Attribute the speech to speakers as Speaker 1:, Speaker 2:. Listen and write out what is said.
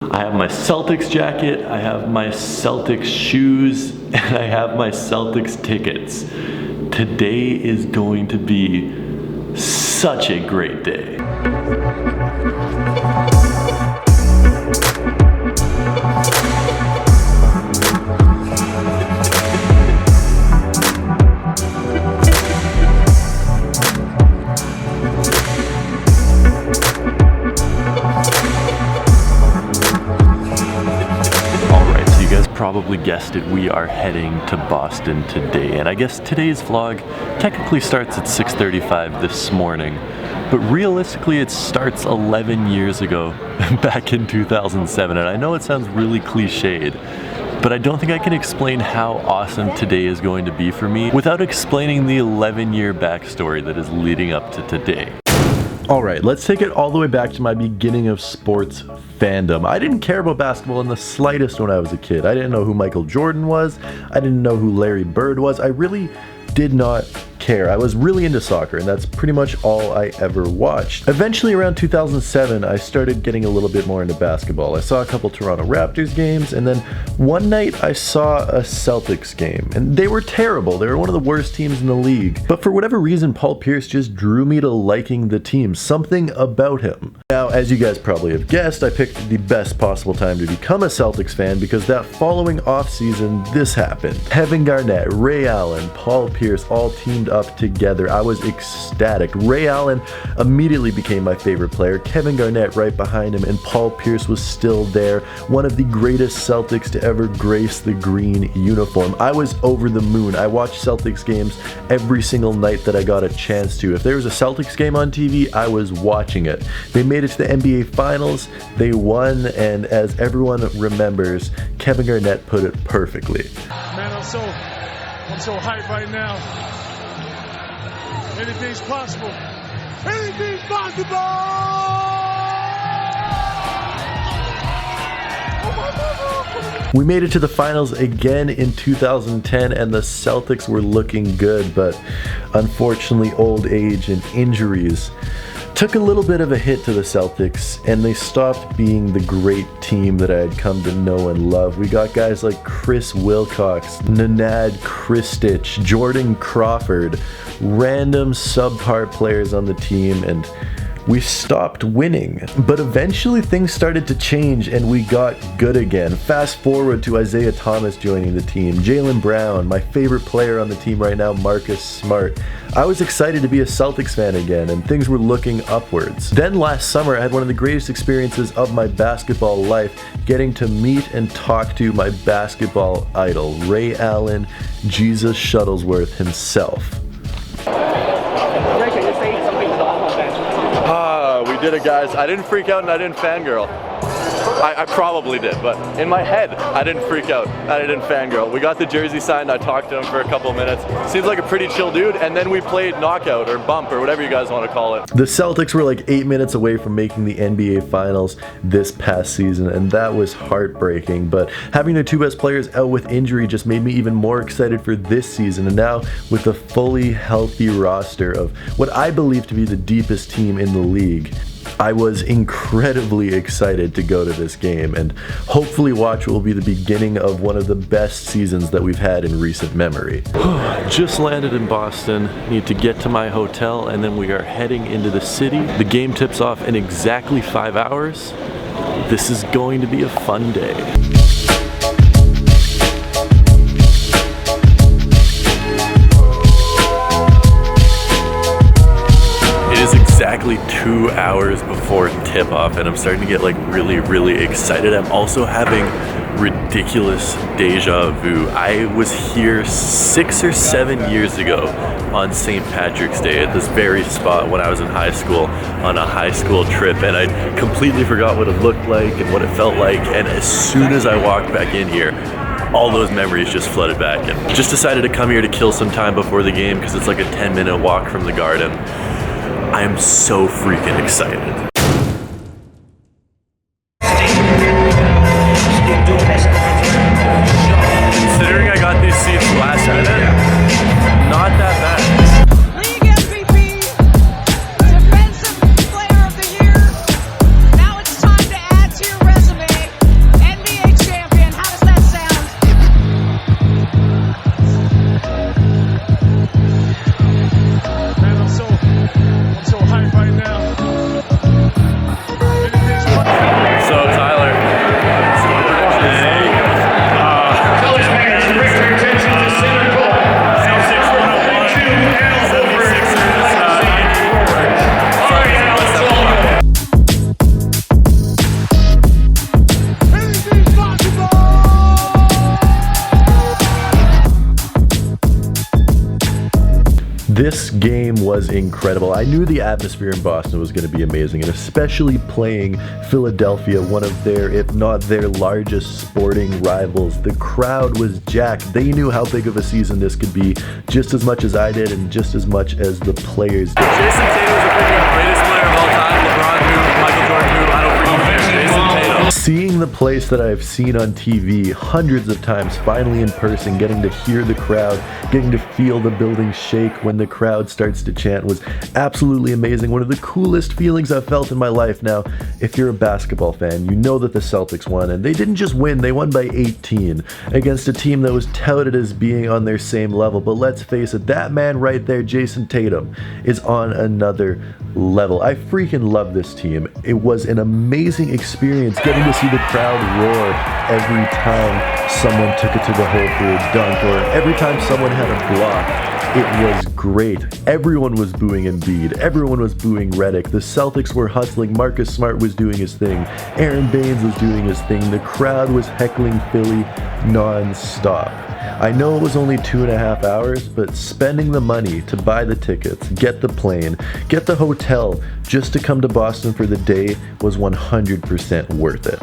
Speaker 1: I have my Celtics jacket, I have my Celtics shoes, and I have my Celtics tickets. Today is going to be such a great day. Probably guessed it, we are heading to Boston today, and I guess today's vlog technically starts at 6:35 this morning, but realistically it starts 11 years ago back in 2007, and I know it sounds really cliched, but I don't think I can explain how awesome today is going to be for me without explaining the 11-year backstory that is leading up to today. Alright, let's take it all the way back to my beginning of sports fandom. I didn't care about basketball in the slightest when I was a kid. I didn't know who Michael Jordan was. I didn't know who Larry Bird was. I really did not care. I was really into soccer, and that's pretty much all I ever watched. Eventually, around 2007, I started getting a little bit more into basketball. I saw a couple Toronto Raptors games, and then one night I saw a Celtics game, and they were terrible. They were one of the worst teams in the league. But for whatever reason, Paul Pierce just drew me to liking the team. Something about him. Now, as you guys probably have guessed, I picked the best possible time to become a Celtics fan because that following offseason, this happened. Kevin Garnett, Ray Allen, Paul Pierce all teamed up together. I was ecstatic. Ray Allen immediately became my favorite player, Kevin Garnett right behind him, and Paul Pierce was still there, one of the greatest Celtics to ever grace the green uniform. I was over the moon. I watched Celtics games every single night that I got a chance to. If there was a Celtics game on TV, I was watching it. They made it to the NBA Finals, they won, and as everyone remembers, Kevin Garnett put it perfectly.
Speaker 2: Man, I'm so hyped right now. Anything's possible. Anything's possible!
Speaker 1: We made it to the finals again in 2010, and the Celtics were looking good, but unfortunately old age and injuries took a little bit of a hit to the Celtics, and they stopped being the great team that I had come to know and love. We got guys like Chris Wilcox, Nenad Kristic, Jordan Crawford, random subpar players on the team, and we stopped winning. But eventually things started to change and we got good again. Fast forward to Isaiah Thomas joining the team, Jaylen Brown, my favorite player on the team right now, Marcus Smart. I was excited to be a Celtics fan again, and things were looking upwards. Then last summer I had one of the greatest experiences of my basketball life, getting to meet and talk to my basketball idol, Ray Allen, Jesus Shuttlesworth himself. We did it, guys. I didn't freak out and I didn't fangirl. I probably did, but in my head, I didn't freak out and I didn't fangirl. We got the jersey signed, I talked to him for a couple minutes. Seems like a pretty chill dude, and then we played knockout or bump or whatever you guys want to call it. The Celtics were like 8 minutes away from making the NBA Finals this past season, and that was heartbreaking, but having the two best players out with injury just made me even more excited for this season, and now with a fully healthy roster of what I believe to be the deepest team in the league, I was incredibly excited to go to this game and hopefully watch what will be the beginning of one of the best seasons that we've had in recent memory. Just landed in Boston, need to get to my hotel, and then we are heading into the city. The game tips off in exactly 5 hours. This is going to be a fun day. Exactly 2 hours before tip-off, and I'm starting to get like really excited. I'm also having ridiculous deja vu. I was here 6 or 7 years ago on St. Patrick's Day at this very spot when I was in high school on a high school trip, and I completely forgot what it looked like and what it felt like, and as soon as I walked back in here, all those memories just flooded back, and just decided to come here to kill some time before the game because it's like a 10-minute walk from the Garden. I am so freaking excited. Considering I got these seats last minute, not that bad.
Speaker 3: League MVP, Defensive Player of the Year. Now it's time to add to your resume.
Speaker 1: This game was incredible. I knew the atmosphere in Boston was going to be amazing, and especially playing Philadelphia, one of their, if not their largest sporting rivals. The crowd was jacked. They knew how big of a season this could be, just as much as I did and just as much as the players did.
Speaker 3: Jason Tatum is the greatest player of all time. LeBron who, Michael Jordan who, I don't freaking care. Jason Tatum.
Speaker 1: Seeing the place that I've seen on TV hundreds of times, finally in person, getting to hear the crowd, getting to feel the building shake when the crowd starts to chant was absolutely amazing. One of the coolest feelings I've felt in my life. Now, if you're a basketball fan, you know that the Celtics won, and they didn't just win, they won by 18 against a team that was touted as being on their same level. But let's face it, that man right there, Jason Tatum, is on another level. I freaking love this team. It was an amazing experience getting to see the crowd roar every time someone took it to the hole for a dunk, or every time someone had a block. It was great. Everyone was booing Embiid. Everyone was booing Redick. The Celtics were hustling. Marcus Smart was doing his thing. Aaron Baines was doing his thing. The crowd was heckling Philly non-stop. I know it was only 2.5 hours, but spending the money to buy the tickets, get the plane, get the hotel just to come to Boston for the day was 100% worth it.